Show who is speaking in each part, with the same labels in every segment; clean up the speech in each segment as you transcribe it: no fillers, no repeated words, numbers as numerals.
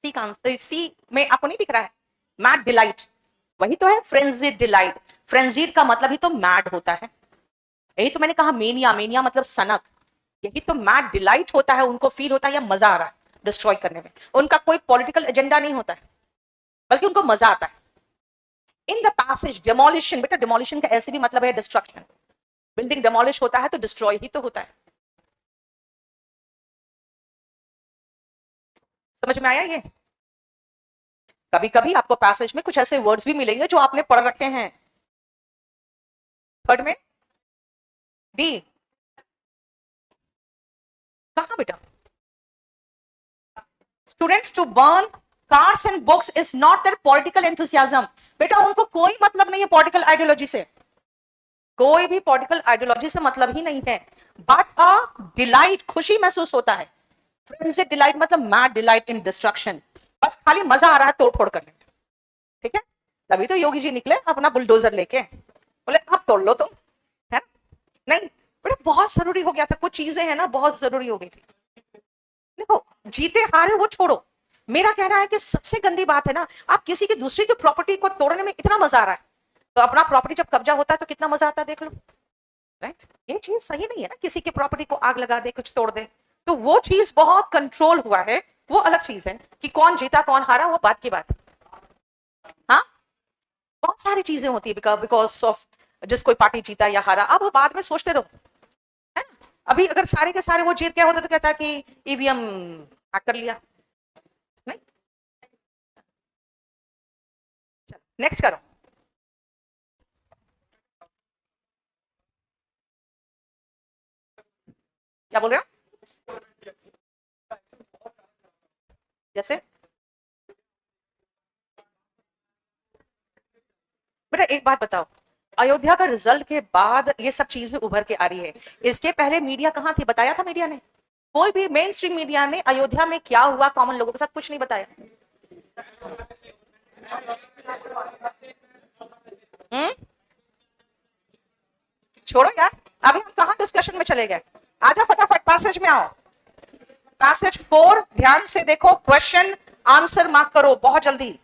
Speaker 1: सी में आपको नहीं दिख रहा है मैड डिलाइट, वही तो है फ्रेंजीड डिलाइट। फ्रेंजीड का मतलब ही तो मैड होता है, यही तो मैंने कहा मेनिया, मेनिया मतलब सनक, यही तो मैड डिलाइट होता है। उनको फील होता है या मजा आ रहा है डिस्ट्रॉय करने में, उनका कोई पॉलिटिकल एजेंडा नहीं होता है, बल्कि उनको मजा आता है। इन द पैसेज डिमोलिशन, बेटा डिमोलिशन का ऐसे भी मतलब है डिस्ट्रक्शन, बिल्डिंग डिमोलिश होता है तो डिस्ट्रॉय ही तो होता है। समझ में आया ये? कभी कभी आपको पैसेज में कुछ ऐसे वर्ड्स भी मिलेंगे जो आपने पढ़ रखे हैं। थर्ड में डी, कहा बेटा? Students to burn cars and books is not there political enthusiasm. बेटा उनको कोई मतलब नहीं है पॉलिटिकल आइडियोलॉजी से, कोई भी पॉलिटिकल आइडियोलॉजी से मतलब ही नहीं है, बट अ डिलाइट, खुशी महसूस होता है। फ्रेंजिड डिलाइट मतलब मैड डिलाइट इन डिस्ट्रक्शन, बस खाली मजा आ रहा है तोड़फोड़ करने में। ठीक है, तभी तो योगी जी निकले अपना बुलडोजर लेके, बोले अब तोड़ लो तुम, है ना? नहीं बेटा बहुत जरूरी हो गया था, कुछ चीजें है ना बहुत जरूरी हो गई थी। देखो जीते हारे वो छोड़ो, मेरा कहना है कि सबसे गंदी बात है ना, आप किसी की दूसरी की प्रॉपर्टी को तोड़ने में इतना मजा आ रहा है, तो अपना प्रॉपर्टी जब कब्जा होता है तो कितना मजा आता है देख लो। राइट, ये चीज सही नहीं है ना, किसी की प्रॉपर्टी को आग लगा दे, कुछ तोड़ दे, तो वो चीज बहुत कंट्रोल हुआ है, वो अलग चीज है। कि कौन जीता कौन हारा वो बात की बात है। हाँ, बहुत सारी चीजें होती है बिकॉज ऑफ जिस कोई पार्टी जीता या हारा, अब वो बाद में सोचते रहो, है ना? अभी अगर सारे के सारे वो जीत गया होता तो कहता है कि ईवीएम हैक कर लिया। नहीं, चलो नेक्स्ट करो। क्या बोल रहे हो? जैसे बेटा एक बात बताओ, अयोध्या का रिजल्ट के बाद ये सब चीजें उभर के आ रही है, इसके पहले मीडिया कहाँ थी? बताया था मीडिया ने? कोई भी मेन स्ट्रीम मीडिया ने अयोध्या में क्या हुआ कॉमन लोगों के साथ कुछ नहीं बताया। हम्म, छोड़ो यार, अभी हम कहाँ डिस्कशन में चले गए, आजा फटाफट पैसेज में आओ। पैसेज 4 ध्यान से देखो, क्वेश्चन आंसर मार्क करो बहुत जल्दी।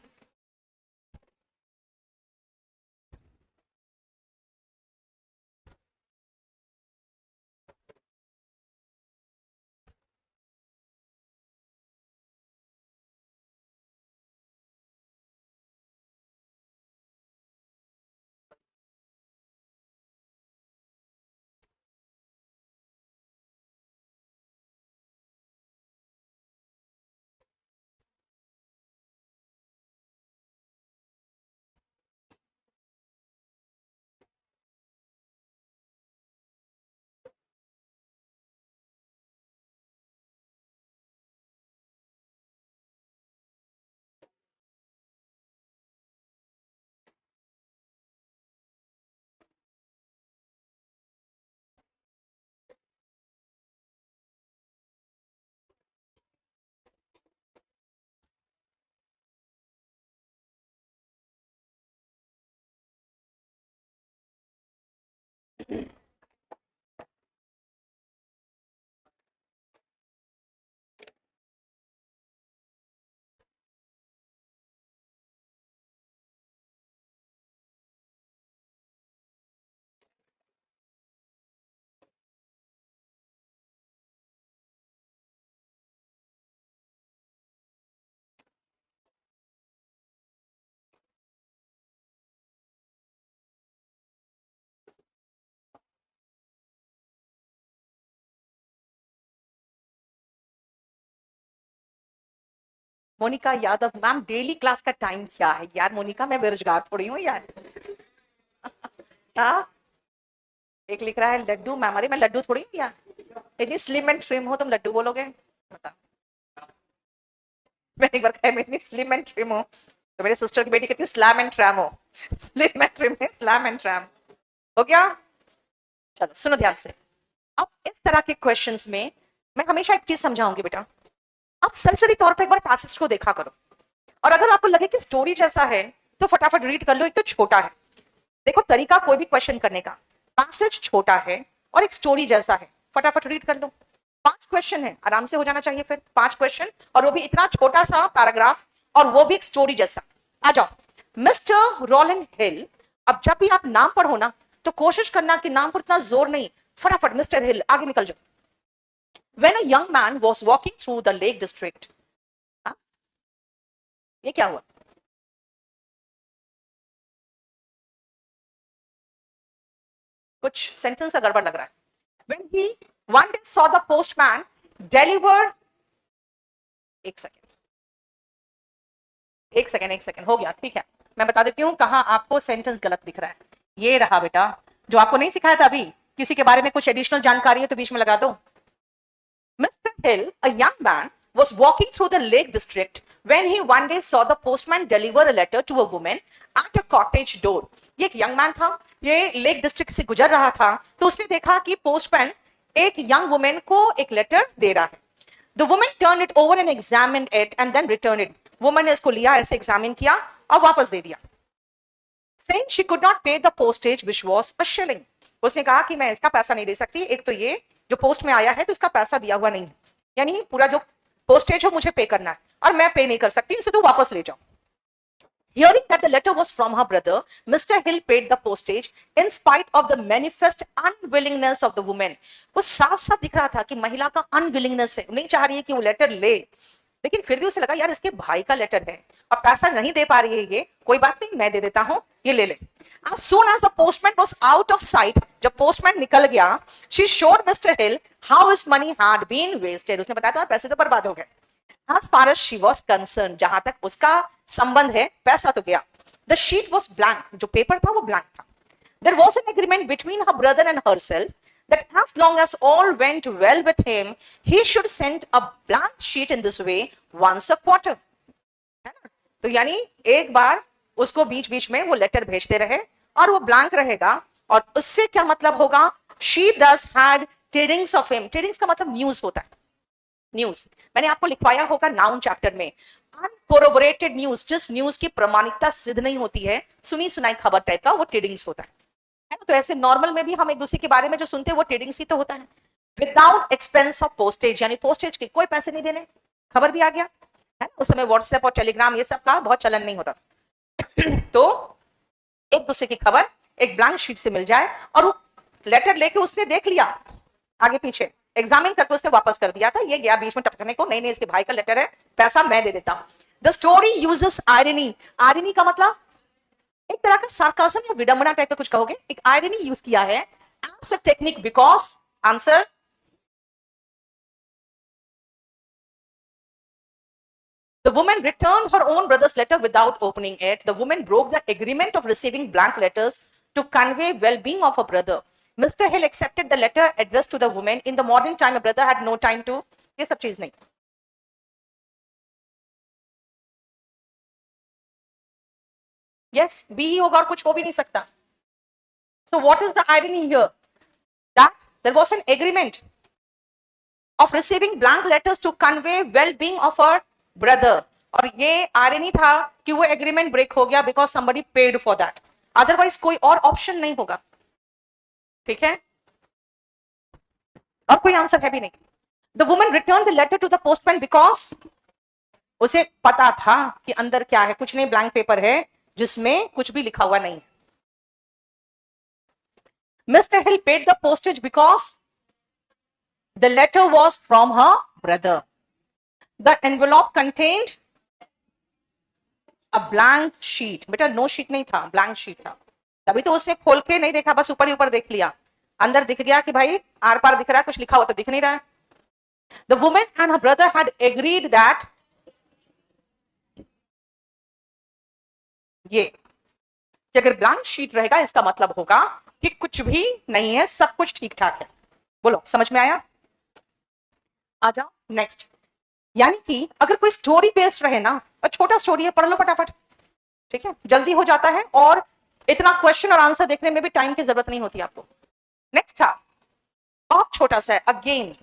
Speaker 1: Monika Yadav ma'am, daily class का टाइम क्या है यार? मोनिका मैं बेरोजगार थोड़ी हूँ यार। हाँ, एक लिख रहा है लड्डू मैम, अरे मैं लड्डू थोड़ी हूँ यार, इतनी स्लिम एंड ट्रिम हो तुम लड्डू बोलोगे? बता, मैंने एक बार कहा मैं इतनी स्लिम एंड ट्रिम हूँ, तो मेरे सिस्टर की बेटी कहती है स्लैम एंड ट्रैम हो। स्लिम एंड ट्रिम है स्लैम एंड ट्रैम, हो गया? चलो सुनो ध्यान से, अब इस तरह के क्वेश्चंस में मैं हमेशा एक चीज समझाऊंगी बेटा, आप सरसरी तौर पर एक बार पैसेज को देखा करो, और अगर आपको लगे कि स्टोरी जैसा है तो फटाफट रीड कर लो। एक तो छोटा है, देखो तरीका कोई भी क्वेश्चन करने का, पैसेज छोटा है और एक स्टोरी जैसा है, फटाफट रीड कर लो, 5 क्वेश्चन है, आराम से हो जाना चाहिए फिर 5 क्वेश्चन, और वो भी इतना छोटा सा पैराग्राफ, और वो भी एक स्टोरी जैसा। आ जाओ, मिस्टर रोलिन हिल। अब जब भी आप नाम पढ़ो ना, तो कोशिश करना कि नाम पर इतना जोर नहीं, फटाफट मिस्टर हिल आगे निकल जाओ। When a young man was walking through the Lake District, हाँ? ये क्या हुआ? कुछ सेंटेंस का गड़बड़ लग रहा है। When he one day saw the postman deliver, एक सेकेंड, एक सेकेंड हो गया, ठीक है। मैं बता देती हूँ कहाँ आपको सेंटेंस गलत दिख रहा है। ये रहा बेटा, जो आपको नहीं सिखाया था अभी, किसी के बारे में कुछ एडिशनल जानकारी है तो बीच में लगा दो। Mr. Hill, a young man, was walking through the Lake District when he one day saw the postman deliver a letter to a woman at a cottage door. ये एक young man था, ये लेक डिस्ट्रिक्ट से गुजर रहा था, तो उसने देखा कि पोस्टमैन एक यंग वुमेन को एक लेटर दे रहा है। The woman turned it over and examined it and then returned it. Woman ने इसको लिया, ऐसे एग्जामिन किया और वापस दे दिया। Saying she could not pay the postage which was a shilling. उसने कहा कि मैं इसका पैसा नहीं दे सकती, एक तो ये जो पोस्ट में आया है तो इसका पैसा दिया हुआ नहीं है, यानी पूरा जो पोस्टेज हो मुझे पे करना है और मैं पे नहीं कर सकती, इसे तो वापस ले जाओ। Hearing that the letter was from her brother, Mr. Hill paid the postage in spite of the manifest unwillingness of the woman. वो साफ साफ दिख रहा था कि महिला का अनविलिंगनेस है, नहीं चाह रही है कि वो लेटर ले, लेकिन फिर भी उसे लगा यार इसके भाई का लेटर है और पैसा नहीं दे पा रही है ये, कोई बात नहीं मैं दे देता हूं, ये ले ले। As soon as the postman was out of sight, जब पोस्टमैन निकल गया, she showed Mr. Hill how his money had been wasted. उसने बताया था पैसे तो बर्बाद हो गए। As far as she was concerned, जहां तक उसका संबंध है, पैसा तो गया। The sheet was blank, जो पेपर था वो ब्लैंक था। There was an agreement between her brother and herself that as long as all went well with him, he should send a blank sheet in this way once a quarter. है ना? तो यानी एक बार उसको बीच बीच में वो letter भेजते रहे और वो ब्लैंक रहेगा, और उससे क्या मतलब होगा? She thus had tidings of him. tidings का मतलब न्यूज होता है, न्यूज मैंने आपको लिखवाया होगा नाउन चैप्टर में। अनकोरोबोरेटेड न्यूज, जिस न्यूज की प्रमाणिकता सिद्ध नहीं होती है, सुनी सुनाई खबर टाइप का, वो टिडिंग्स होता है ना? तो ऐसे नॉर्मल में भी हम एक दूसरे के बारे में जो सुनते हैं वो टिडिंग्स ही तो होता है। विदाउट एक्सपेंस ऑफ पोस्टेज, यानी पोस्टेज के कोई पैसे नहीं देने, खबर भी आ गया है ना? उस समय व्हाट्सएप और टेलीग्राम ये सब का बहुत चलन नहीं होता तो एक दूसरे की खबर एक ब्लैंक शीट से मिल जाए, और वो लेटर लेके उसने देख लिया आगे पीछे, एग्जामिन करके उसने वापस कर दिया था, ये गया बीच में टपकने को, नहीं नहीं इसके भाई का लेटर है, पैसा मैं दे देता हूं। The story uses irony. Irony का मतलब एक तरह का सार्काज्म या विडंबना टाइप का कुछ कहोगे, एक आयरनी यूज किया है as a technique because answer the woman returned her own brother's letter without opening it. The woman broke the agreement of receiving blank letters to convey well-being of her brother. Mr. Hill accepted the letter addressed to the woman. In the modern time, a brother had no time to, ये सब चीज नहीं। Yes, B ही होगा और कुछ हो भी नहीं सकता। So what is the irony here? That there was an agreement of receiving blank letters to convey well-being of her brother. और ये irony था कि वो agreement break हो गया because somebody paid for that. Otherwise कोई और option नहीं होगा, ठीक है? और कोई आंसर है भी नहीं। The woman returned the letter to the postman because उसे पता था कि अंदर क्या है, कुछ नहीं, ब्लैंक पेपर है जिसमें कुछ भी लिखा हुआ नहीं है। Mr. Hill paid the postage because the letter was from her brother. The envelope contained a blank sheet. बेटा नो शीट नहीं था, ब्लैंक शीट था, तभी तो उसने खोल के नहीं देखा, बस ऊपर ही ऊपर देख लिया, अंदर दिख गया कि भाई आर पार दिख रहा है, कुछ लिखा हुआ तो दिख नहीं रहा है। The woman and her brother had agreed that ये कि अगर ब्लैंक शीट रहेगा इसका मतलब होगा कि कुछ भी नहीं है, सब कुछ ठीक ठाक है। बोलो समझ में आया? आ जाओ नेक्स्ट। यानी कि अगर कोई स्टोरी बेस्ड रहे ना, और छोटा स्टोरी है, पढ़ लो फटाफट, ठीक है, जल्दी हो जाता है और इतना क्वेश्चन और आंसर देखने में भी टाइम की जरूरत नहीं होती आपको। नेक्स्ट था बहुत छोटा सा है, अगेन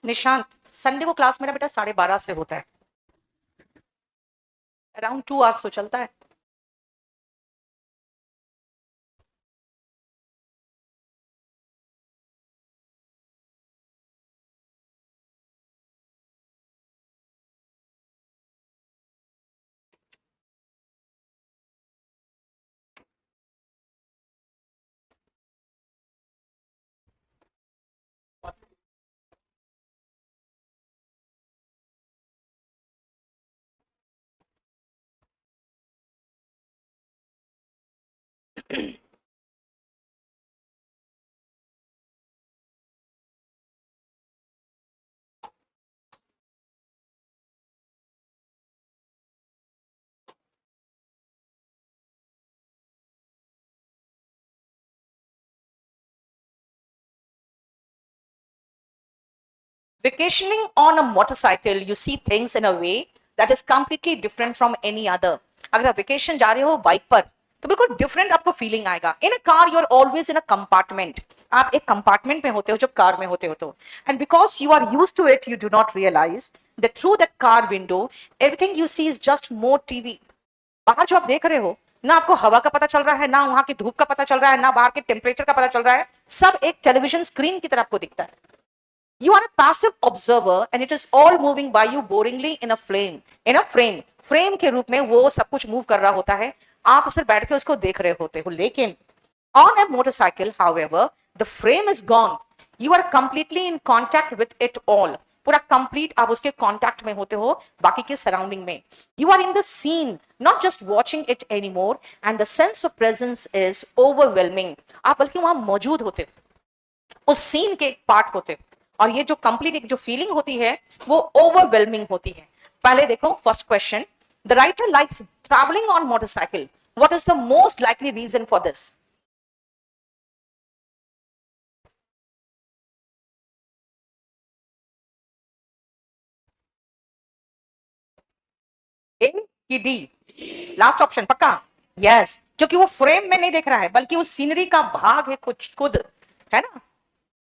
Speaker 1: निशांत, संडे को क्लास मेरा बेटा 12:30 से होता है, अराउंड 2 आवर्स तो चलता है। Vacationing on a motorcycle, you see things in a way that is completely different from any other. अगर आप वेकेशन जा रहे हो बाइक पर तो बिल्कुल डिफरेंट आपको फीलिंग आएगा। In a car you are always in a compartment, आप एक कंपार्टमेंट में होते हो जब कार में होते हो तो, and because you are use to it you do not realise that through that car window everything you see is just more TV. बाहर जो आप देख रहे हो ना, आपको हवा का पता चल रहा है, ना वहां की धूप का पता चल रहा है, ना बाहर के टेम्परेचर का पता चल रहा है, सब एक टेलीविजन स्क्रीन की तरह आपको दिखता है। You are a passive observer and it is all moving by you boringly in a frame. In a frame. Frame के रूप में वो सब कुछ मूव कर रहा होता है, आप सिर्फ बैठ के उसको देख रहे होते हो। लेकिन on a motorcycle, however, the frame is gone. You are completely in contact with it all. पूरा कंप्लीट आप उसके कांटेक्ट में होते हो बाकी के सराउंडिंग में। You are in the scene, not just watching it any more, and the sense of presence is overwhelming. आप बल्कि वहां मौजूद होते हो, उस सीन के एक पार्ट होते हो, और ये जो कंप्लीट एक जो फीलिंग होती है वो ओवरवेलमिंग होती है। पहले देखो first question, the writer likes travelling on motorcycle, what is the most likely reason for this? A की डी? लास्ट ऑप्शन पक्का? यस, क्योंकि वो फ्रेम में नहीं देख रहा है बल्कि उस सीनरी का भाग है कुछ खुद, है ना?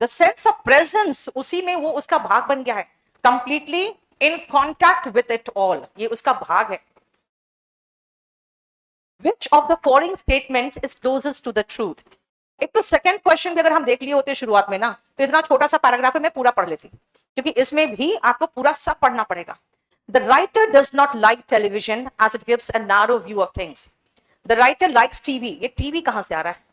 Speaker 1: द सेंस ऑफ प्रेजेंस उसी में वो उसका भाग बन गया है, completely in contact with it all, ये उसका भाग है। Which of the following statements is closest to the truth? एक तो सेकंड क्वेश्चन भी अगर हम देख लिए होते शुरुआत में ना, तो इतना छोटा सा पैराग्राफ है मैं पूरा पढ़ लेती, क्योंकि इसमें भी आपको पूरा सब पढ़ना पड़ेगा। The writer does not like television as it gives a narrow view of things. The writer likes TV. ये TV कहां से आ रहा है?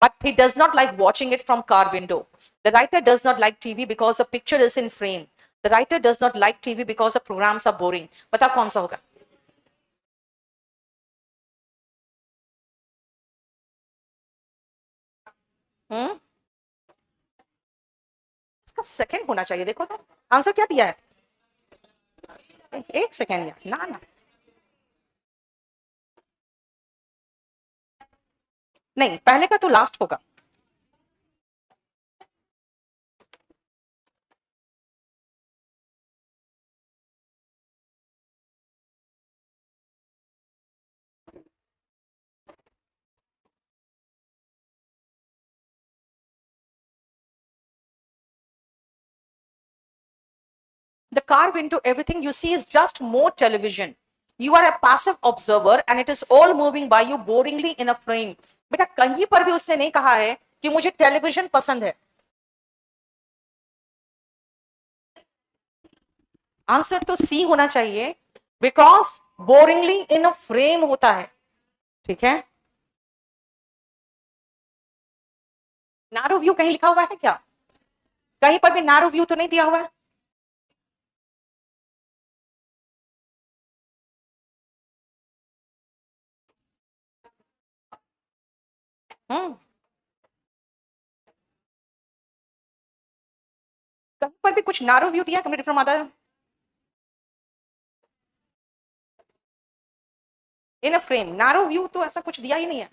Speaker 1: But he does not like watching it from car window. The writer does not like TV because the picture is in frame. The writer does not like TV because the programs are boring. बताओ कौन सा होगा? हम्म, इसका second होना चाहिए। देखो तो answer क्या दिया है, एक सेकंड या ना ना, नहीं पहले का तो लास्ट होगा। The car window, everything you see is just more television. You are a passive observer and it is all moving by you boringly in a frame. बेटा कहीं पर भी उसने नहीं कहा है कि मुझे टेलीविजन पसंद है। आंसर तो सी होना चाहिए, because boringly in a frame होता है। ठीक है, नैरो व्यू कहीं लिखा हुआ है क्या? कहीं पर भी नैरो व्यू तो नहीं दिया हुआ है। हम्म, कहीं पर भी कुछ नैरो व्यू दिया complete from other in a frame? Narrow view तो ऐसा कुछ दिया ही नहीं है,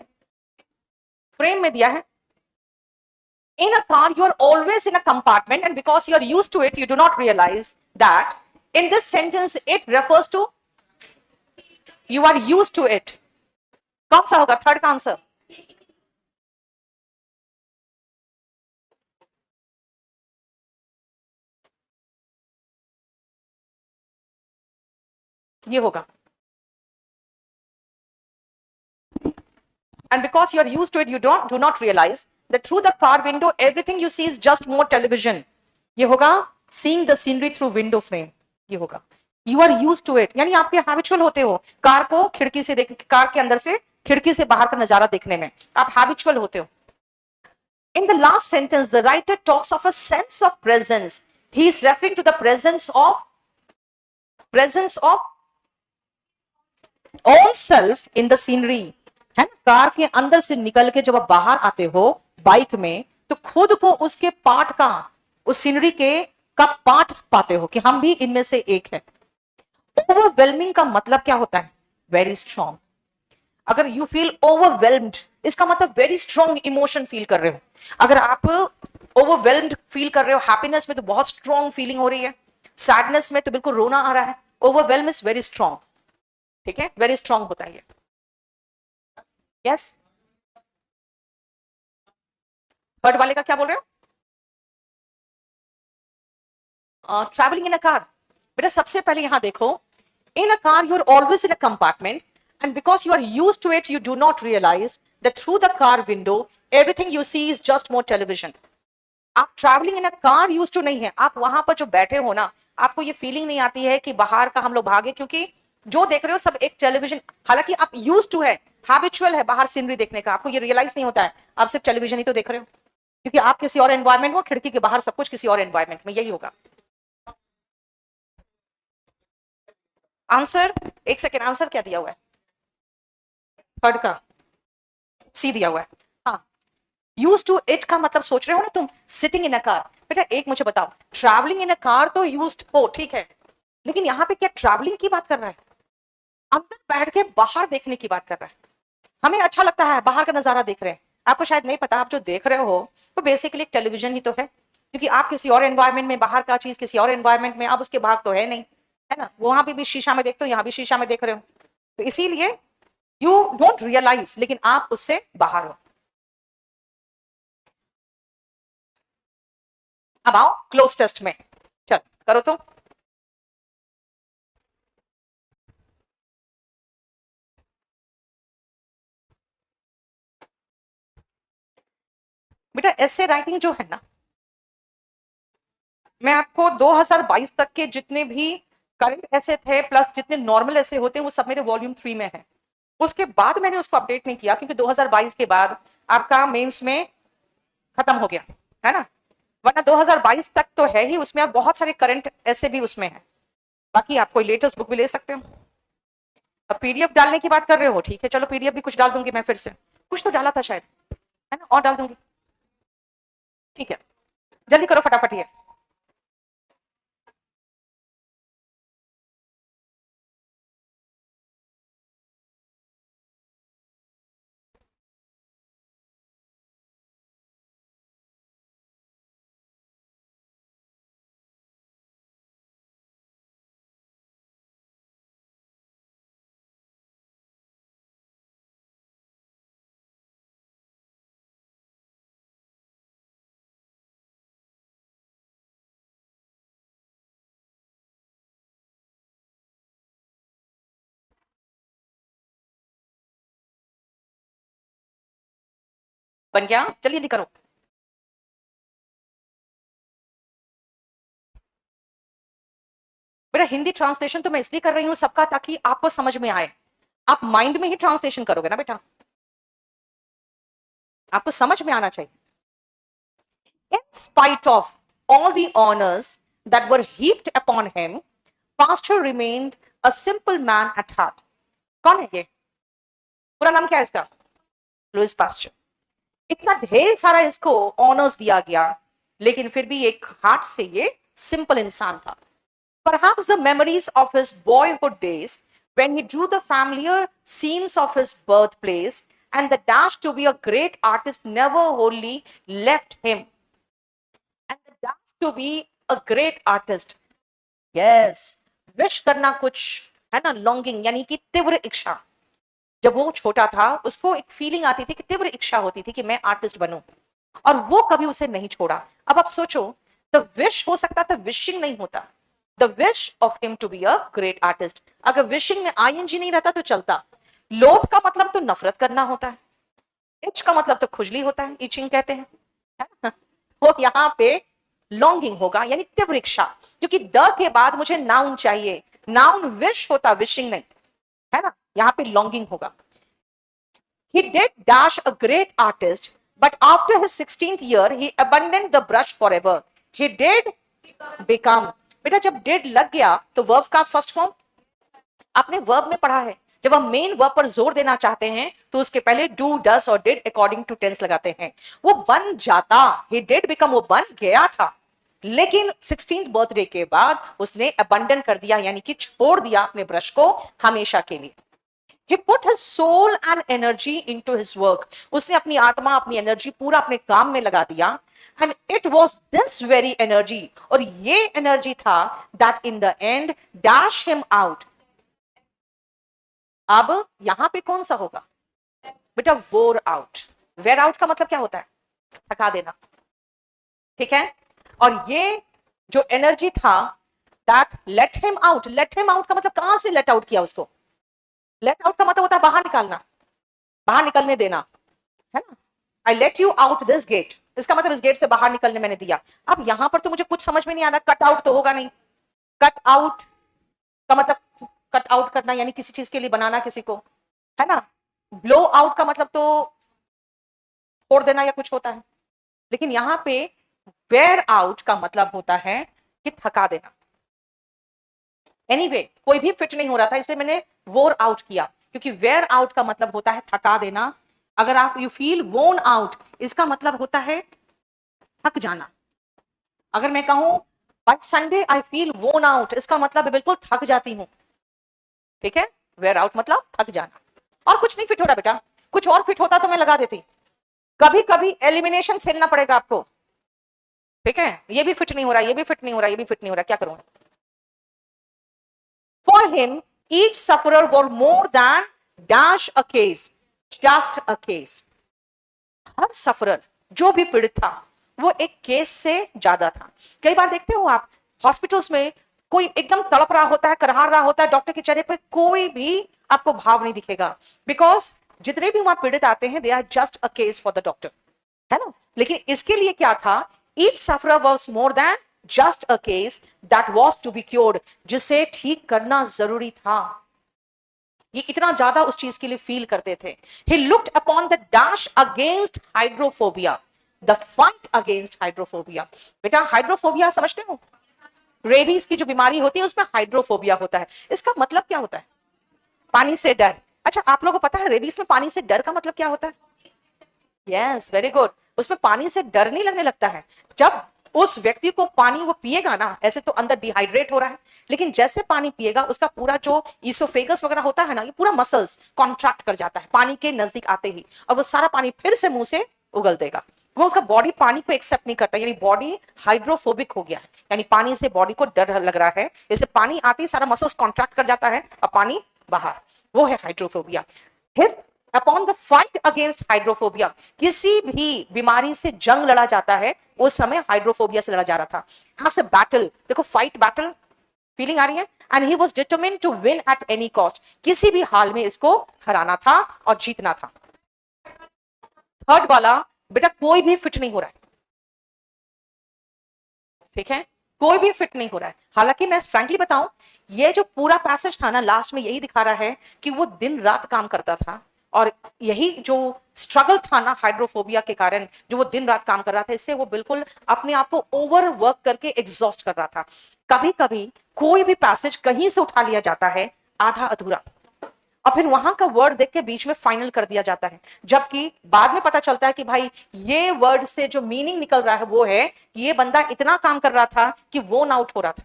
Speaker 1: फ्रेम में दिया है। In a car, you are always in a compartment, and because you are used to it, you do not realize that in this sentence it refers to you are used to it. कौन सा होगा third का answer? ये होगा, and because you are used to it, you do not realize that through the car window everything you see is just more television. ये होगा seeing the scenery through window frame. ये होगा you are used to it, यानी आप habitual होते हो car को खिड़की से देख, कार के अंदर से खिड़की से बाहर का नजारा देखने में आप हैबिचुअल होते हो. In the last sentence, the writer talks of a sense of presence. He is referring to the presence of own self in the scenery. है ना, कार के अंदर से निकल के जब आप बाहर आते हो बाइक में, तो खुद को उसके पार्ट का, उस सीनरी के का पार्ट पाते हो कि हम भी इनमें से एक है. ओवरवेलमिंग का मतलब क्या होता है? Very strong. अगर यू फील ओवरवेलम्ड, इसका मतलब वेरी स्ट्रॉन्ग इमोशन फील कर रहे हो. अगर आप ओवरवेलम्ड फील कर रहे हो, हैप्पीनेस में तो बहुत स्ट्रॉन्ग फीलिंग हो रही है, सैडनेस में तो बिल्कुल रोना आ रहा है. Overwhelm is very strong. ठीक है, वेरी स्ट्रॉन्ग होता है ये. यस, थर्ड वाले का क्या बोल रहे हो? Travelling in a car. बेटा सबसे पहले यहां देखो, in a car you are always in a compartment, and because you are used to it, you do not realize that through the car window everything you see is just more television. आप travelling in a car use to नहीं है. आप वहां पर जो बैठे हो ना, आपको ये फीलिंग नहीं आती है कि बाहर का हम लोग भागे, क्योंकि जो देख रहे हो सब एक टेलीविजन. हालांकि आप यूज टू है, हैबिचुअल है बाहर सीनरी देखने का, आपको ये रियलाइज नहीं होता है आप सिर्फ टेलीविजन ही तो देख रहे हो, क्योंकि आप किसी और एनवायरमेंट में, खिड़की के बाहर सब कुछ किसी और एनवायरमेंट में. यही होगा आंसर. एक सेकेंड, आंसर क्या दिया हुआ है? थर्ड का सी दिया हुआ है. हाँ, यूज टू इट का मतलब सोच रहे हो ना तुम, सिटिंग इन अ कार. बेटा एक मुझे बताओ, ट्रैवलिंग इन अ कार तो यूज्ड हो, ठीक है, लेकिन यहाँ पे क्या ट्रैवलिंग की बात कर रहा है? अंदर बैठ के बाहर देखने की बात कर रहा है. हमें अच्छा लगता है बाहर का नजारा देख रहे हैं, आपको शायद नहीं पता आप जो देख रहे हो तो बेसिकली एक टेलीविजन ही तो है, क्योंकि आप किसी और एनवायरमेंट में, बाहर का चीज किसी और एनवायरमेंट में, आप उसके भाग तो है नहीं, है ना. वहां भी शीशा में देखते हो, यहाँ भी शीशा में देख रहे हो, तो इसीलिए यू डोंट रियलाइज, लेकिन आप उससे बाहर हो. अब आओ क्लोज टेस्ट में, चल करो तो. बेटा ऐसे राइटिंग जो है ना, मैं आपको 2022 तक के जितने भी करंट ऐसे थे प्लस जितने नॉर्मल ऐसे होते हैं वो सब मेरे वॉल्यूम 3 में है. उसके बाद मैंने उसको अपडेट नहीं किया, क्योंकि 2022 के बाद आपका मेंस में खत्म हो गया है ना, वरना 2022 तक तो है ही, उसमें आप बहुत सारे करंट ऐसे भी उसमें है. बाकी आप कोई लेटेस्ट बुक भी ले सकते हो. अब पीडीएफ डालने की बात कर रहे हो, ठीक है, चलो पीडीएफ भी कुछ डाल दूंगी मैं, फिर से कुछ तो डाला था शायद, है ना, और डाल दूंगी. ठीक है, जल्दी करो फटाफट ये. बन गया, जल्दी जल्दी करो. बेटा हिंदी ट्रांसलेशन तो मैं इसलिए कर रही हूं सबका, ताकि आपको समझ में आए. आप माइंड में ही ट्रांसलेशन करोगे ना बेटा, आपको समझ में आना चाहिए. In spite of all the honors that were heaped upon him, Pasteur remained a simple man at heart. कौन है ये? पूरा नाम क्या है इसका? Louis Pasteur. इतना ढेर सारा इसको ऑनर्स दिया गया, लेकिन फिर भी एक हार्ट से ये सिंपल इंसान था. Perhaps the memories of his boyhood days, when he drew the familiar scenes of his birthplace, and the dash to be a great artist never wholly left him. And the dash to be a great artist. Yes, wish करना कुछ है ना, longing यानी कि तीव्र इच्छा. जब वो छोटा था उसको एक फीलिंग आती थी कि तीव्र इच्छा होती थी कि मैं आर्टिस्ट बनूं, और वो कभी उसे नहीं छोड़ा. अब आप सोचो, द विश हो सकता था, विशिंग नहीं होता. The wish of him to be a great artist. अगर विशिंग में आईएनजी नहीं रहता तो चलता। लोथ का मतलब तो नफरत करना होता है, इच का मतलब तो खुजली होता है, इचिंग कहते हैं, है ना? तो यहाँ पे लॉन्गिंग होगा यानी तीव्र इच्छा, क्योंकि द के बाद मुझे नाउन चाहिए, नाउन विश होता, विशिंग नहीं, है ना? यहाँ पे लॉन्गिंग होगा। He did dash a great artist, but after his 16th year, he abandoned the brush forever. He did become. बेटा जब did लग गया तो verb का फर्स्ट फॉर्म आपने verb में पढ़ा है। जब हम मेन वर्ब पर जोर देना चाहते हैं तो उसके पहले डू, डस और डिड अकॉर्डिंग टू टेंस लगाते हैं। वो बन जाता, he did become, वो बन गया था, लेकिन 16th बर्थडे के बाद उसने अबंडन कर दिया, यानी कि छोड़ दिया अपने ब्रश को हमेशा के लिए। He put his soul and energy into his work. उसने अपनी आत्मा, अपनी एनर्जी पूरा अपने काम में लगा दिया। And it was this very energy, और ये एनर्जी था that in the end dash him out. अब यहां पे कौन सा होगा बेटा? wore out. wear out का मतलब क्या होता है? थका देना, ठीक है? और ये जो एनर्जी था that let him out. let him out का मतलब कहां से let out किया उसको? let out का मतलब होता है बाहर निकालना, बाहर निकलने देना, है ना? I let you out this gate, इसका मतलब इस गेट से बाहर निकलने मैंने दिया। अब यहां पर तो मुझे कुछ समझ में नहीं आ रहा, कट आउट तो होगा नहीं। कट आउट का मतलब कट आउट करना यानी किसी चीज के लिए बनाना किसी को, है ना? ब्लो आउट का मतलब तो फोड़ देना या कुछ होता है, लेकिन यहां पे वेयर आउट का मतलब होता है कि थका देना। एनीवे कोई भी फिट नहीं हो रहा था इसलिए मैंने वोर आउट किया, क्योंकि वेयर आउट का मतलब होता है थका देना। अगर आप यू फील वोन आउट, इसका मतलब होता है थक जाना। अगर मैं कहूं बाय संडे आई फील वोन आउट, इसका मतलब है बिल्कुल थक जाती हूं, ठीक है? वेयर आउट मतलब थक जाना। और कुछ नहीं फिट हो रहा बेटा, कुछ और फिट होता तो मैं लगा देती। कभी कभी एलिमिनेशन खेलना पड़ेगा आपको, ठीक है? ये भी फिट नहीं हो रहा, ये भी फिट नहीं हो रहा, ये भी फिट नहीं हो रहा, क्या करूं? For him, each sufferer was more than dash a case, just a case. Her sufferer जो भी पीड़ित था वो एक केस से ज्यादा था। कई बार देखते हो आप हॉस्पिटल्स में कोई एकदम तड़प रहा होता है, करहा रहा होता है, डॉक्टर के चेहरे पे कोई भी आपको भाव नहीं दिखेगा, बिकॉज जितने भी वहां पीड़ित आते हैं they are just a case for the doctor, है ना? लेकिन इसके लिए क्या था? Each sufferer was more than just a case that was to be cured, जिसे ठीक करना जरूरी था। ये इतना ज्यादा उस चीज के लिए फील करते थे। He looked upon the dash against hydrophobia, the fight against hydrophobia. बेटा हाइड्रोफोबिया समझते हो? रेबीज की जो बीमारी होती है उसमें हाइड्रोफोबिया होता है। इसका मतलब क्या होता है? पानी से डर। अच्छा आप लोगों को पता है रेबीज में पानी से डर का मतलब क्या होता है? Yes very good. उसमें पानी से डर नहीं लगने लगता है। जब उस व्यक्ति को पानी वो पिएगा ना, ऐसे तो अंदर डिहाइड्रेट हो रहा है, लेकिन जैसे पानी पिएगा उसका पूरा जो इसोफेगस वगैरह होता है ना, ये पूरा मसल्स कॉन्ट्रैक्ट कर जाता है पानी के नजदीक आते ही, और वो सारा पानी फिर से मुंह से उगल देगा। वो उसका बॉडी पानी को एक्सेप्ट नहीं करता, यानी बॉडी हाइड्रोफोबिक हो गया है, यानी पानी से बॉडी को डर लग रहा है। जैसे पानी आते ही सारा मसल्स कॉन्ट्रैक्ट कर जाता है और पानी बाहर, वो है hydrophobia. Upon the fight against hydrophobia, किसी भी बीमारी से जंग लड़ा जाता है, उस समय हाइड्रोफोबिया से लड़ा जा रहा था। एज अ बैटल, देखो फाइट बैटल फीलिंग आ रही है। And he was determined to win at any cost, किसी भी हाल में इसको हराना था और जीतना था। थर्ड वाला बेटा कोई भी फिट नहीं हो रहा है, ठीक है? कोई भी फिट नहीं हो रहा है। हालांकि मैं फ्रैंकली बताऊं, ये जो पूरा पैसेज था ना लास्ट में यही दिखा रहा है कि वो दिन रात काम करता था, और यही जो स्ट्रगल था ना हाइड्रोफोबिया के कारण, जो वो दिन रात काम कर रहा था, इससे वो बिल्कुल अपने आप को ओवर वर्क करके एग्जॉस्ट कर रहा था। कभी कभी कोई भी पैसेज कहीं से उठा लिया जाता है आधा अधूरा, और फिर वहां का वर्ड देख के बीच में फाइनल कर दिया जाता है, जबकि बाद में पता चलता है कि भाई ये वर्ड से जो मीनिंग निकल रहा है वो है कि ये बंदा इतना काम कर रहा था कि वो आउट हो रहा था,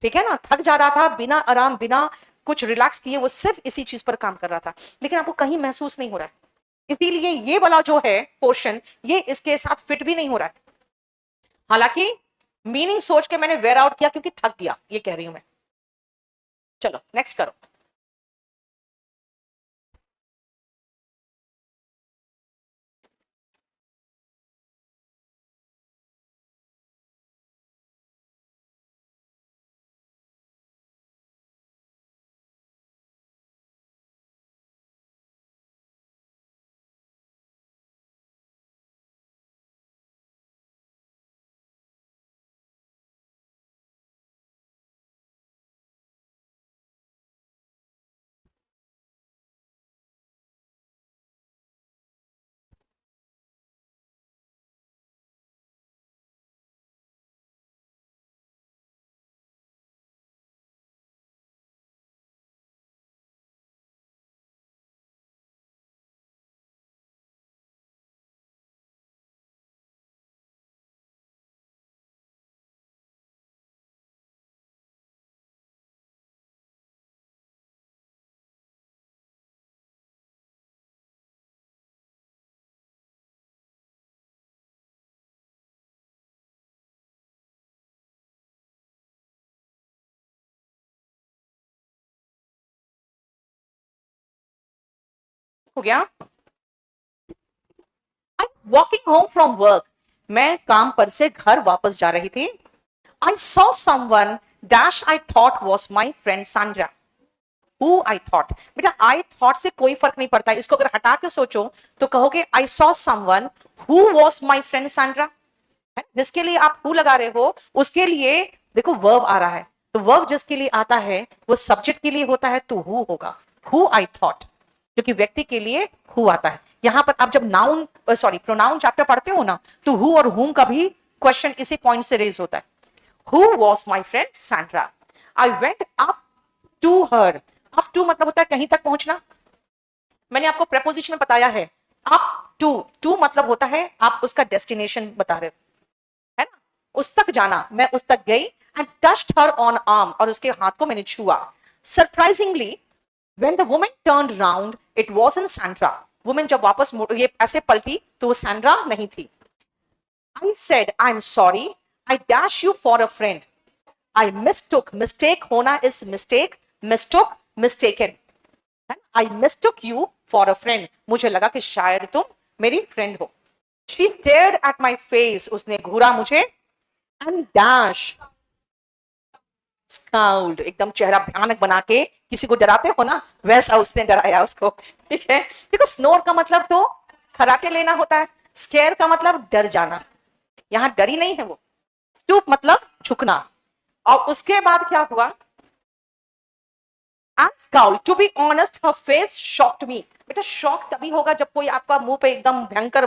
Speaker 1: ठीक है ना? थक जा रहा था, बिना आराम बिना कुछ रिलैक्स किए वो सिर्फ इसी चीज पर काम कर रहा था, लेकिन आपको कहीं महसूस नहीं हो रहा है। इसीलिए ये वाला जो है पोर्शन ये इसके साथ फिट भी नहीं हो रहा है। हालांकि मीनिंग सोच के मैंने वेयर आउट किया क्योंकि थक गया, ये कह रही हूं मैं। चलो नेक्स्ट करो। हो गया। वॉकिंग होम फ्रॉम वर्क, मैं काम पर से घर वापस जा रही थी। I saw someone dash I thought was my friend Sandra. Who I thought. बेटा I thought से कोई फर्क नहीं पड़ता, इसको अगर हटा के सोचो तो कहोगे I saw someone who was my friend Sandra. जिसके लिए आप who लगा रहे हो उसके लिए देखो verb आ रहा है, तो verb जिसके लिए आता है वो subject के लिए होता है तो who होगा। Who I thought, क्योंकि व्यक्ति के लिए who आता है। यहां पर आप जब नाउन प्रोनाउन चैप्टर पढ़ते हो ना तो who और whom का भी क्वेश्चन इसी पॉइंट से रेज होता है। Who was my friend Sandra? I went up to her. Up to मतलब होता है कहीं तक पहुंचना। मैंने आपको प्रेपोजिशन में बताया है up to, to मतलब होता है आप उसका डेस्टिनेशन बता रहे हो, है ना, उस तक जाना। मैं उस तक गई and touched her on arm, और उसके हाथ को मैंने छुआ। Surprisingly, when the woman turned round, it wasn't Sandra. Women जब वापस ये ऐसे पलटी तो वो सैंड्रा नहीं थी। I said, I'm sorry. I dash you for a friend. I mistook. Mistake होना is mistake. Mistook, mistaken. I mistook you for a friend. मुझे लगा कि शायद तुम मेरी friend हो। She stared at my face. उसने घूरा मुझे and dash. Scowled. एकदम चेहरा भयानक बना के किसी को डराते हो ना, वैसा उसने डराया उसको। ठीक है, देखो स्नोर का मतलब तो खराटे लेना होता है, स्केयर का मतलब डर जाना। यहां डरी नहीं है वो। स्टूप मतलब झुकना। और उसके बाद क्या हुआ? And scowled. To be honest, her face shocked me. बेटा शॉक तभी होगा जब कोई आपका मुंह पे एकदम भयंकर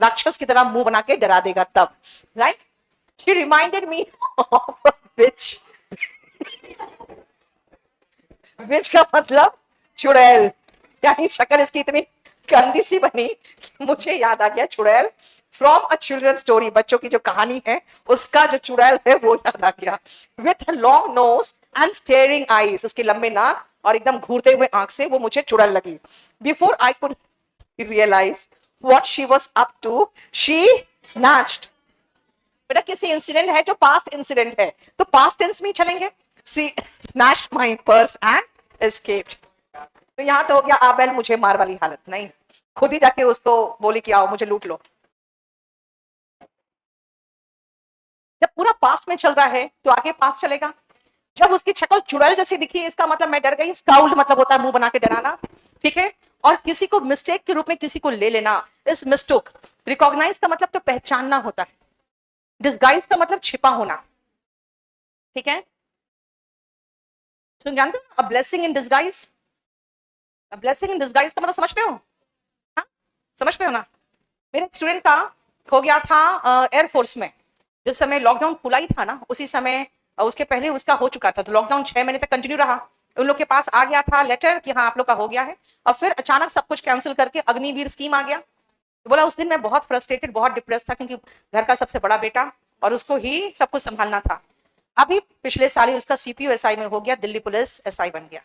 Speaker 1: राक्षस की तरह मुंह बना के डरा देगा तब, right? She reminded me of a witch. विच का मतलब चुड़ैल, यानी शक्ल इसकी इतनी गंदी सी बनी कि मुझे याद आ गया चुड़ैल फ्रॉम अ चिल्ड्रन स्टोरी, बच्चों की जो कहानी है उसका जो चुड़ैल है वो याद आ गया। With long nose and steering eyes, उसके लंबे नाक और एकदम घूरते हुए आंख से वो मुझे चुड़ैल लगी। Before I could realise what she was up to, she snatched. बेटा किसी इंसिडेंट है जो पास्ट इंसिडेंट है तो पास्ट टेंस में ही चलेंगे। She snatched my purse and escaped. तो यहां तो हो गया आबेल मुझे मार वाली हालत, नहीं खुद ही जाके उसको बोली कि आओ मुझे लूट लो। जब पूरा पास्ट में चल रहा है तो आगे पास्ट चलेगा। जब उसकी शक्ल चुड़ैल जैसी दिखी इसका मतलब मैं डर गई। स्काउल्ड मतलब होता है मुंह बना के डराना, ठीक है। और किसी को मिस्टेक के रूप में किसी को ले लेना इस मिस्टोक। रिकॉग्नाइज का मतलब तो पहचानना होता है। डिस्गाइज का मतलब छिपा होना, ठीक है। सुन जानते हो a blessing in disguise? A blessing in disguise का मतलब समझते हो? हाँ समझते हो ना। मेरे स्टूडेंट का हो गया था एयरफोर्स में, जिस समय लॉकडाउन खुला ही था ना उसी समय, उसके पहले उसका हो चुका था, तो लॉकडाउन 6 महीने तक कंटिन्यू रहा। उन लोग के पास आ गया था लेटर कि हाँ आप लोग का हो गया है, और फिर अचानक सब कुछ कैंसिल करके अग्निवीर स्कीम आ गया। तो बोला उस दिन मैं बहुत फ्रस्ट्रेटेड बहुत डिप्रेस था क्योंकि घर का सबसे बड़ा बेटा और उसको ही सब कुछ संभालना था। अभी पिछले साल ही उसका सीपीयू एसआई में हो गया, दिल्ली पुलिस एसआई बन गया।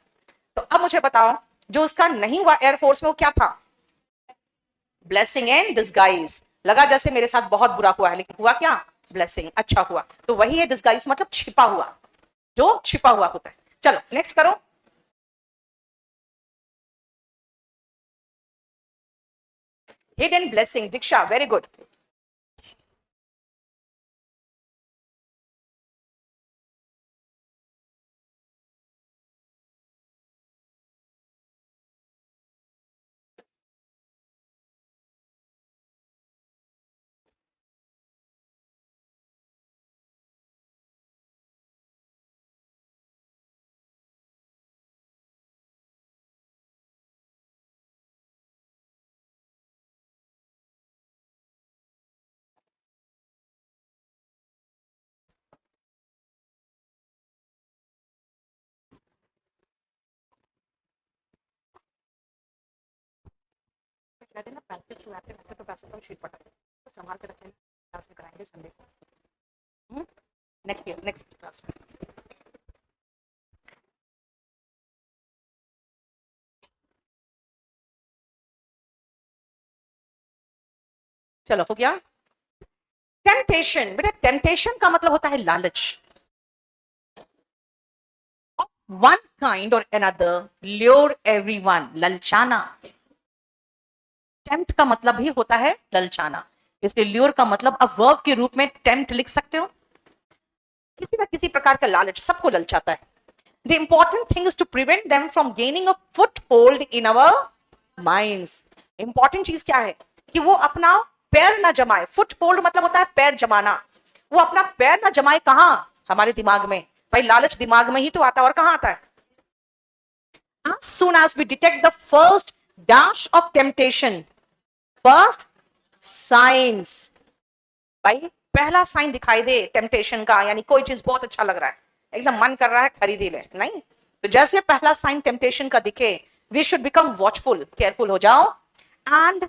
Speaker 1: तो अब मुझे बताओ जो उसका नहीं हुआ एयरफोर्स में वो क्या था? Blessing in disguise. लगा जैसे मेरे साथ बहुत बुरा हुआ है लेकिन हुआ क्या? ब्लेसिंग, अच्छा हुआ। तो वही है डिस्गाइज मतलब छिपा हुआ, जो छिपा हुआ होता है। चलो नेक्स्ट करो। हिडन ब्लेसिंग, दीक्षा वेरी गुड। कहते हैं ना पैसे छुड़ाते रहते तो पैसे तो शीट पटा तो संभाल के रखें, क्लास में कराएंगे संडे को, नेक्स्ट ईयर नेक्स्ट क्लास में। चलो हो गया। टेम्पटेशन, बेटा टेम्पटेशन का मतलब होता है लालच। वन काइंड और अनदर ल्योर एवरीवन, ललचाना। टेम्प्ट का मतलब भी होता है ललचाना, इसलिए ल्योर का मतलब अब वर्ब के रूप में टेम्प्ट लिख सकते हो। किसी ना किसी प्रकार का लालच सबको ललचाता है। The important thing is to prevent them from gaining a foothold in our minds. Important चीज क्या है कि वो अपना पैर ना जमाए। फुट होल्ड मतलब होता है पैर जमाना। वो अपना पैर ना जमाए कहां? हमारे दिमाग में। भाई लालच दिमाग में ही तो आता है, और कहां आता है? As soon as we detect the first dash of temptation, first signs, भाई पहला साइन दिखाई दे टेम्पटेशन का, यानी कोई चीज बहुत अच्छा लग रहा है, एकदम मन कर रहा है खरीद ही ले, नहीं तो जैसे पहला साइन टेम्पटेशन का दिखे, we should become watchful, careful हो जाओ, and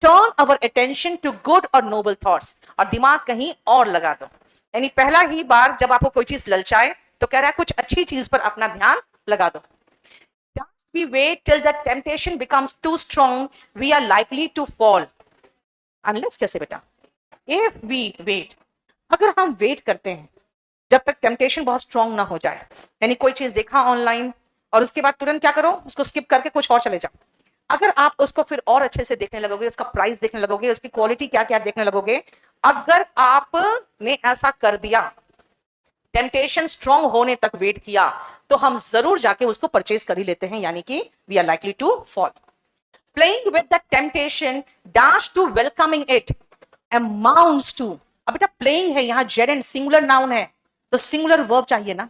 Speaker 1: turn our attention to good और नोबल थॉट्स, और दिमाग कहीं और लगा दो। यानी पहला ही बार जब आपको कोई चीज ललचाए तो कह रहा है कुछ अच्छी चीज पर अपना ध्यान लगा दो। We wait till the temptation becomes too strong, we are likely to fall. Unless कैसे बेटा? If we wait, अगर हम वेट करते हैं जब तक टेम्पटेशन बहुत स्ट्रांग ना हो जाए, यानी कोई चीज देखा ऑनलाइन और उसके बाद तुरंत क्या करो, उसको स्किप करके कुछ और चले जाओ। अगर आप उसको फिर और अच्छे से देखने लगोगे, उसका प्राइस देखने लगोगे, उसकी क्वालिटी क्या क्या देखने लगोगे, अगर आपने ऐसा कर दिया, टेम्पटेशन स्ट्रांग होने तक वेट किया, तो हम जरूर जाके उसको परचेज कर ही लेते हैं, यानी कि we are likely to fall. Playing with the temptation dash to welcoming it amounts to. अब बेटा प्लेइंग है यहां, जेरेंट सिंगुलर नाउन है, तो सिंगुलर वर्ब चाहिए ना।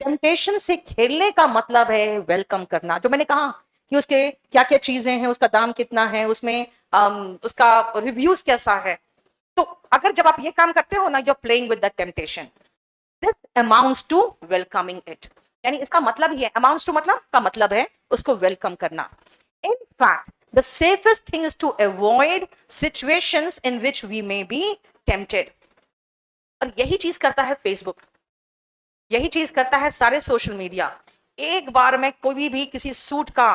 Speaker 1: टेम्पटेशन से खेलने का मतलब है वेलकम करना। जो मैंने कहा कि उसके क्या क्या चीजें हैं, उसका दाम कितना है, उसमें उसका रिव्यूज कैसा है, तो अगर जब आप ये काम करते हो ना, you are playing with the temptation, this amounts to welcoming it. यानी इसका मतलब ही है, अमाउंट्स टू मतलब का मतलब है उसको वेलकम करना। In fact the safest thing is to avoid situations in which we may be tempted. और यही चीज करता है फेसबुक, यही चीज करता है सारे सोशल मीडिया। एक बार मैं कोई भी किसी सूट का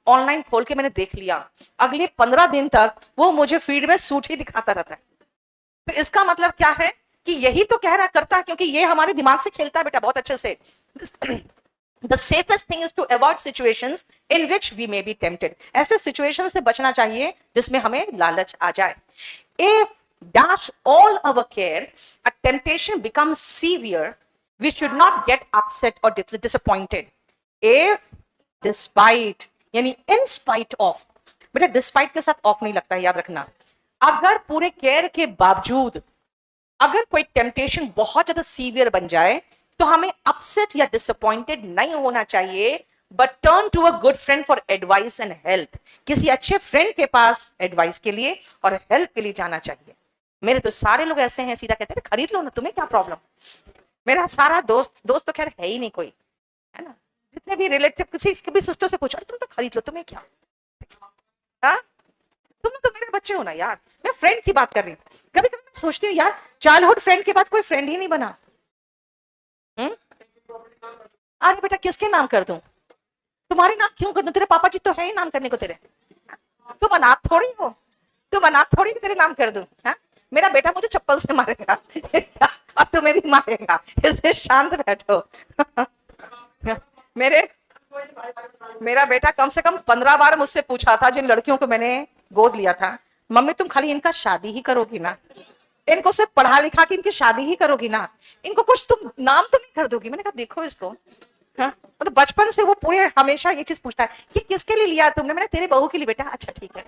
Speaker 1: ऑनलाइन खोल के मैंने देख लिया, अगले 15 दिन तक वो मुझे फीड में सूट ही दिखाता रहता है। तो इसका मतलब क्या है कि यही तो कह रहा करता है, क्योंकि ये हमारे दिमाग से खेलता है बेटा बहुत अच्छे से। The safest thing is to avoid situations in which we may be tempted. ऐसे सिचुएशन से बचना चाहिए जिसमें हमें लालच आ जाए। If dash all our care, a temptation becomes severe, we should not get upset or disappointed. If despite यानी in spite of, बेटा डिस्पाइट के साथ ऑफ नहीं लगता है, याद रखना। अगर पूरे केयर के बावजूद अगर कोई टेम्पटेशन बहुत ज्यादा सीवियर बन जाए, तो हमें अपसेट या डिसअपॉइंटेड नहीं होना चाहिए, but turn to a good friend for advice and help. किसी अच्छे फ्रेंड के पास एडवाइस के लिए और हेल्प के लिए जाना चाहिए। मेरे तो सारे लोग ऐसे हैं, सीधा कहते हैं खरीद लो ना, तुम्हें क्या प्रॉब्लम। मेरा सारा दोस्त दोस्त तो खैर है ही नहीं कोई, है ना। जितने भी रिलेटिव, किसी भी सिस्टर से पूछो, तुम तो खरीद लो, तुम्हें क्या। हाँ, तुम तो मेरे बच्चे हो ना यार। मैं फ्रेंड की बात कर रही हूँ। कभी कभी मैं सोचती हूँ यार, चाइल्डहुड फ्रेंड के बाद कोई फ्रेंड ही नहीं बना। अरे बेटा किसके नाम कर दूं? तुम्हारे नाम क्यों कर दूं? तेरे पापा जी तो है ही नाम करने को तेरे। तुम अनाथ थोड़ी हो, तुम अनाथ थोड़ी तेरे नाम कर दूं। हाँ, मेरा बेटा मुझे चप्पल से मारेगा और तुम्हें भी मारेगा, इसलिए शांत बैठो। मेरे मेरा बेटा कम से कम 15 बार मुझसे पूछा था, जिन लड़कियों को मैंने गोद लिया था, मम्मी तुम खाली इनका शादी ही करोगी ना, इनको सिर्फ पढ़ा लिखा के इनकी शादी ही करोगी ना, इनको कुछ तुम नाम तो नहीं कर दोगी। मैंने कहा देखो इसको, हाँ मतलब बचपन से वो पूरे हमेशा ये चीज पूछता है, ये किसके लिए लिया तुमने? मैंने तेरे बहू के लिए। बेटा अच्छा ठीक है,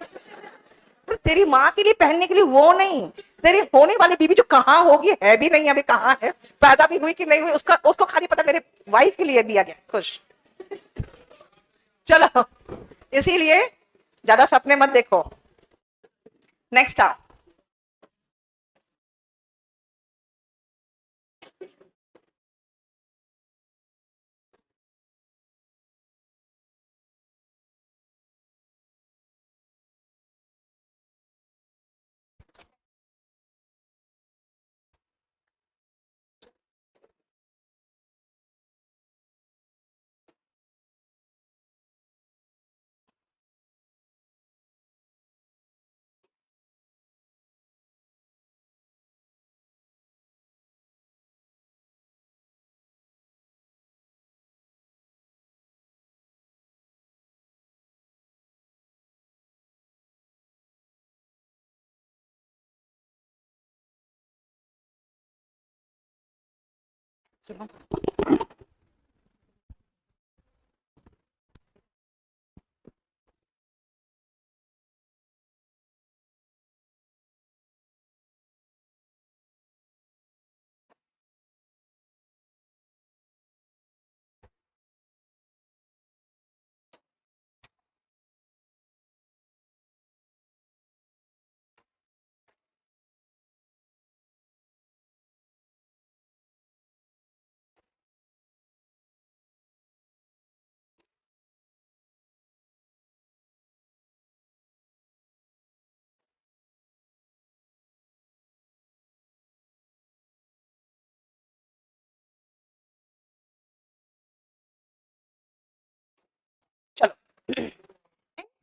Speaker 1: तो तेरी माँ के लिए पहनने के लिए वो नहीं, तेरी होने वाली बीबी जो कहाँ होगी, है भी नहीं अभी, कहाँ है, पैदा भी हुई कि नहीं हुई, उसका उसको खाली पता मेरे वाइफ के लिए दिया गया। खुश, चलो इसीलिए ज्यादा सपने मत देखो। नेक्स्ट आप। सुनो, चलो,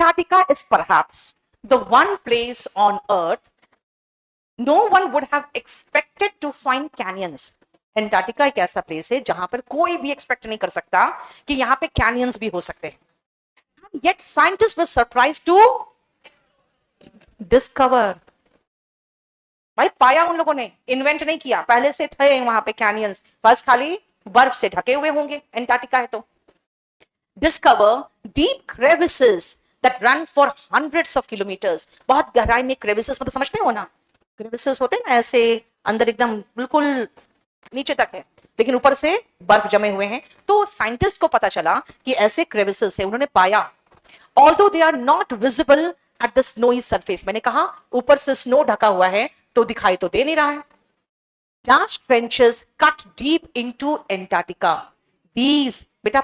Speaker 1: Antarctica is perhaps the one place on Earth no one would have expected to find canyons. Antarctica एक ऐसा प्लेस है जहां पर कोई भी एक्सपेक्ट नहीं कर सकता कि यहां पे कैनियंस भी हो सकते हैं. Yet scientists were surprised to discover. भाई पाया उन लोगों ने, इन्वेंट नहीं किया, पहले से थे वहां पे कैनियंस, बस खाली बर्फ से ढके हुए होंगे, एंटार्क्टिका है तो. Discover deep crevices that run for hundreds of kilometers. बहुत गहराई में crevices, मतलब समझते हो ना, crevices होते हैं ना ऐसे अंदर एकदम बिल्कुल नीचे तक है लेकिन ऊपर से बर्फ जमे हुए हैं. तो साइंटिस्ट को पता चला कि ऐसे crevices है, उन्होंने पाया. Although they are not visible at the snowy surface, मैंने कहा ऊपर से स्नो ढका हुआ है तो दिखाई तो दे नहीं रहा है. Dash trenches cut deep into Antarctica. These, बेटा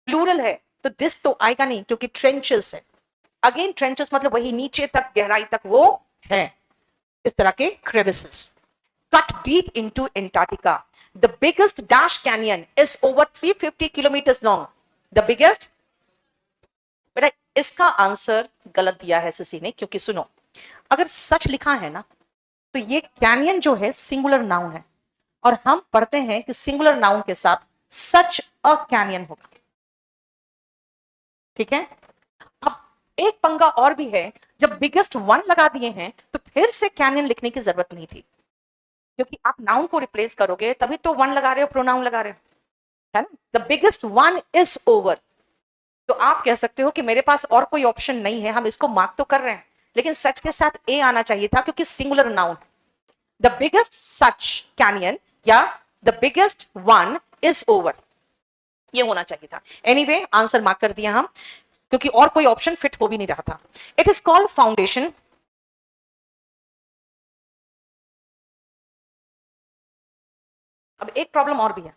Speaker 1: प्लूरल है तो दिस तो आएगा नहीं क्योंकि ट्रेंचेस है. अगेन ट्रेंचेस मतलब वही नीचे तक गहराई तक वो है, इस तरह के crevices. Cut deep into Antarctica. The biggest Dash Canyon is over 350 kilometers long. The biggest. बेटा इसका आंसर गलत दिया है सीसी ने, क्योंकि सुनो, अगर सच लिखा है ना तो ये कैनियन जो है सिंगुलर नाउन है और हम पढ़ते हैं कि सिंगुलर नाउन के साथ सच अ कैनियन होगा. ठीक है. अब एक पंगा और भी है, जब बिगेस्ट वन लगा दिए हैं तो फिर से कैनियन लिखने की जरूरत नहीं थी, क्योंकि आप नाउन को रिप्लेस करोगे तभी तो वन लगा रहे हो, प्रोनाउन लगा रहे हो, है ना. The biggest one is over. तो आप कह सकते हो कि मेरे पास और कोई ऑप्शन नहीं है, हम इसको मार्क तो कर रहे हैं लेकिन सच के साथ ए आना चाहिए था क्योंकि singular noun. The biggest such canyon या the biggest one is over, ये होना चाहिए था. एनीवे आंसर मार्क कर दिया हम क्योंकि और कोई ऑप्शन फिट हो भी नहीं रहा था. It is called foundation. अब एक प्रॉब्लम और भी है,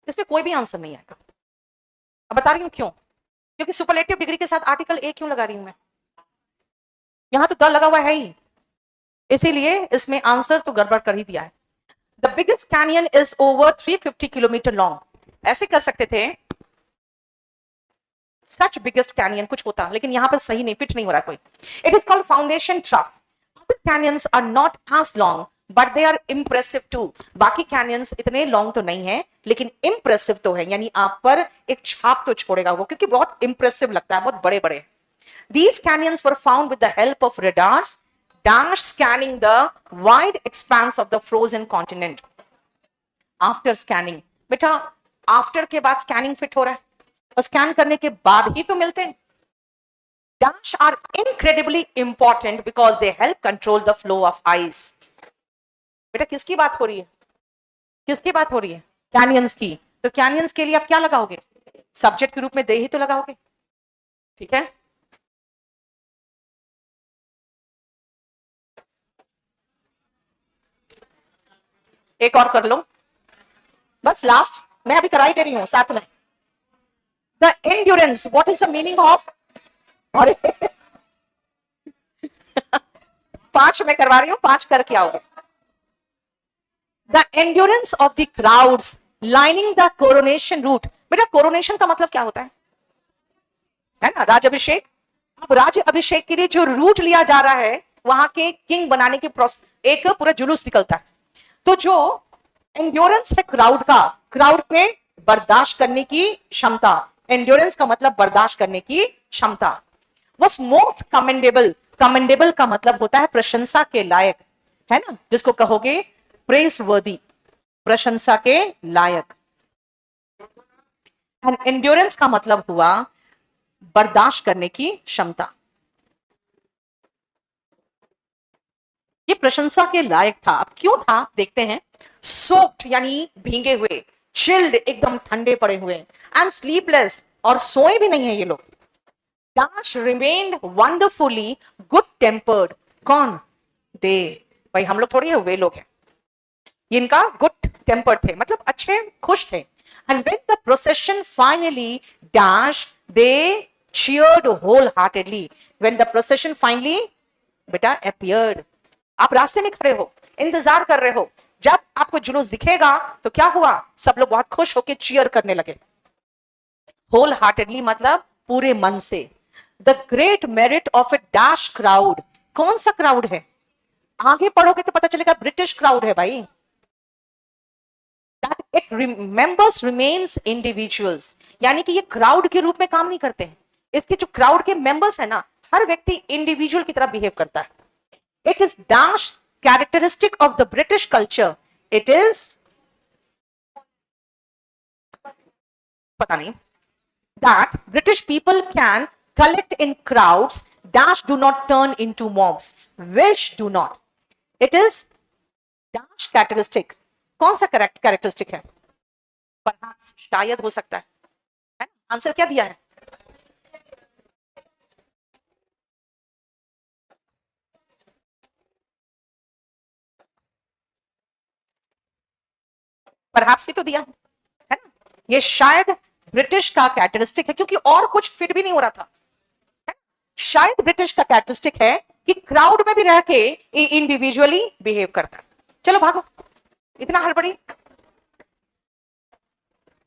Speaker 1: इसमें कोई भी आंसर नहीं आएगा. अब बता रही हूं क्यों, क्योंकि सुपरलेटिव डिग्री के साथ आर्टिकल ए क्यों लगा रही हूं मैं, यहां तो द लगा हुआ है ही, इसीलिए इसमें आंसर तो गड़बड़ कर ही दिया है. The biggest canyon is over 350 kilometre long. ऐसे कर सकते थे सच बिगेस्ट कैनियन कुछ होता, लेकिन यहां पर सही नहीं, फिट नहीं हो रहा कोई. It is called foundation trough. Other canyons are not as long but they are impressive too. बाकी कैनियंस इतने लॉन्ग तो नहीं है लेकिन इंप्रेसिव तो है, यानी आप पर एक छाप तो छोड़ेगा वो, क्योंकि बहुत इंप्रेसिव लगता है, बहुत बड़े बड़े. These canyons were found with the help of radars, dash scanning the wide expanse of the frozen continent. After scanning, बेटा आफ्टर के बाद स्कैनिंग फिट हो रहा है और स्कैन करने के बाद ही तो मिलते हैं. Dash are incredibly important because they help control the flow of ice. बेटा किसकी बात हो रही है, किसकी बात हो रही है, कैनियंस की. तो कैनियंस के लिए आप क्या लगाओगे, सब्जेक्ट के रूप में दे ही तो लगाओगे. ठीक है. एक और कर लो, बस लास्ट, मैं अभी कराई दे रही हूं साथ में. The endurance, what is the meaning of, और 5 मैं करवा रही हूं, 5 करके आओगे. The endurance of the crowds lining the coronation route. बेटा कोरोनेशन का मतलब क्या होता है ना, राज अभिषेक. अब राज अभिषेक के लिए जो रूट लिया जा रहा है, वहां के किंग बनाने के एक पूरा जुलूस निकलता है. तो जो एंड्योरेंस है क्राउड का, क्राउड पे बर्दाश्त करने की क्षमता, एंड्योरेंस का मतलब बर्दाश्त करने की क्षमता, was most commendable कमेंडेबल का मतलब होता है प्रशंसा के लायक, है ना, जिसको कहोगे प्रेस वर्दी, प्रशंसा के लायक। एंड एंड्योरेंस का मतलब हुआ बर्दाश्त करने की क्षमता। ये प्रशंसा के लायक था। अब क्यों था देखते हैं। सोक्ड यानी भींगे हुए, चिल्ड एकदम ठंडे पड़े हुए, एंड स्लीपलेस और सोए भी नहीं है ये लोग। Dash remained wonderfully good tempered. कौन? दे, भाई हम लोग थोड़ी है, वे लोग हैं। इनका गुड टेम्पर्ड थे मतलब अच्छे खुश थे। And when the procession finally dash they cheered wholeheartedly when the procession finally बेटा appeared। आप रास्ते में खड़े हो, इंतजार कर रहे हो, जब आपको जुलूस दिखेगा तो क्या हुआ, सब लोग बहुत खुश होकर चीयर करने लगे। होल हार्टेडली मतलब पूरे मन से। The great merit of A dash crowd, कौन सा क्राउड है, आगे पढ़ोगे तो पता चलेगा ब्रिटिश क्राउड है भाई। That it members remains individuals, यानी कि ये क्राउड के रूप में काम नहीं करते हैं। इसके जो क्राउड के मेंबर्स है ना, हर व्यक्ति इंडिविजुअल की तरह बिहेव करता है। It is dash characteristic of the British culture, it is पता नहीं, that British people can collect in crowds dash do not turn into mobs which do not. It is dash characteristic, कौन सा characteristic है, perhaps शायद हो सकता है ना? आंसर क्या दिया है, परहैप्स ही तो दिया है ना। ये शायद ब्रिटिश का कैरेक्टरिस्टिक है, क्योंकि और कुछ फिट भी नहीं हो रहा था, है? शायद ब्रिटिश का कैरेक्टरिस्टिक है कि क्राउड में भी रह के इंडिविजुअली बिहेव करता है। चलो भागो, इतना हड़बड़ी।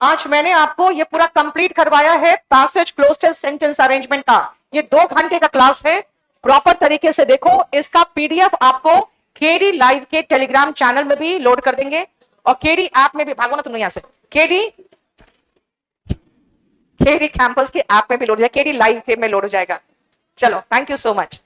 Speaker 1: आज मैंने आपको ये पूरा कंप्लीट करवाया है पैसेज क्लोज सेंटेंस अरेंजमेंट का। ये 2 घंटे का क्लास है, प्रॉपर तरीके से देखो। इसका पीडीएफ आपको केडी लाइव के टेलीग्राम चैनल में भी लोड कर देंगे और केडी ऐप में भी, भागो ना तुम यहां से, केडी कैंपस के ऐप में भी लोड हो जाएगा, केडी लाइव के में लोड हो जाएगा। चलो, थैंक यू सो मच।